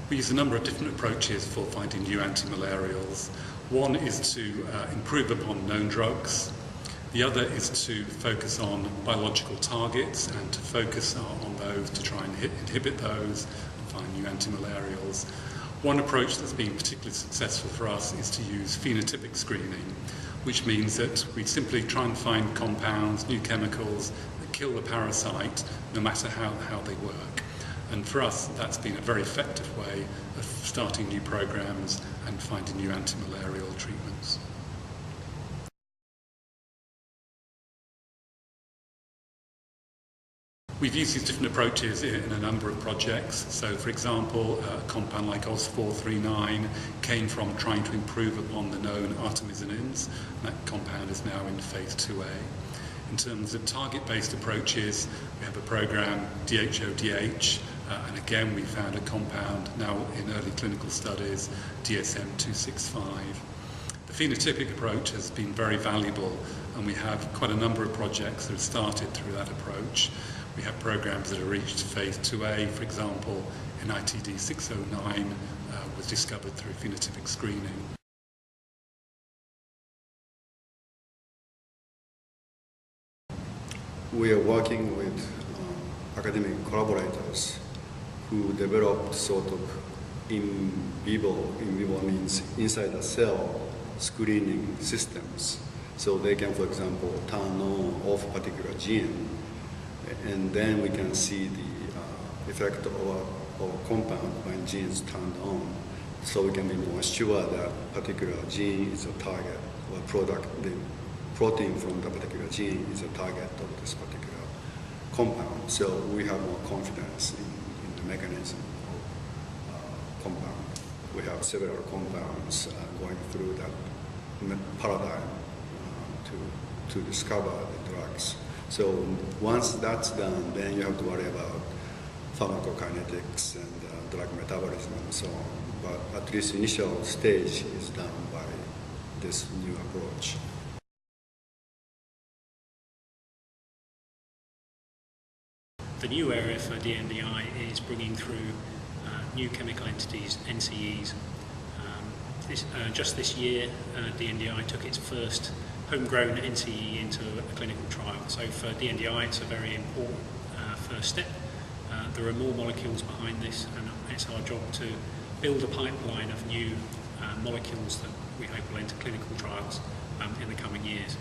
We use a number of different approaches for finding new antimalarials. One is to improve upon known drugs. The other is to focus on biological targets and to focus on those to try and inhibit those and find new antimalarials. One approach that's been particularly successful for us is to use phenotypic screening, which means that we simply try and find compounds, new chemicals that kill the parasite no matter how they work. And for us, that's been a very effective way of starting new programs and finding new antimalarial treatments. We've used these different approaches in a number of projects. So, for example, a compound like OS439 came from trying to improve upon the known artemisinins. That compound is now in phase 2A. In terms of target-based approaches, we have a program, DHODH, and again we found a compound now in early clinical studies, DSM-265. The phenotypic approach has been very valuable, and we have quite a number of projects that have started through that approach. We have programs that have reached phase 2A, for example, NITD 609 was discovered through phenotypic screening. We are working with academic collaborators who developed sort of in vivo means inside the cell screening systems. So they can, for example, turn on off particular gene, and then we can see the effect of a compound when gene is turned on. So we can be more sure that particular gene is a target or product. The protein from the particular gene is a target of this particular compound. So we have more confidence in the mechanism of compound. We have several compounds going through that paradigm to discover the drugs. So once that's done, then you have to worry about pharmacokinetics and drug metabolism and so on. But at least initial stage is done by this new approach. The new area for DNDi is bringing through new chemical entities, NCEs. Just this year, DNDi took its first homegrown NCE into a clinical trial. So for DNDi, it's a very important first step. There are more molecules behind this, and it's our job to build a pipeline of new molecules that we hope will enter clinical trials in the coming years.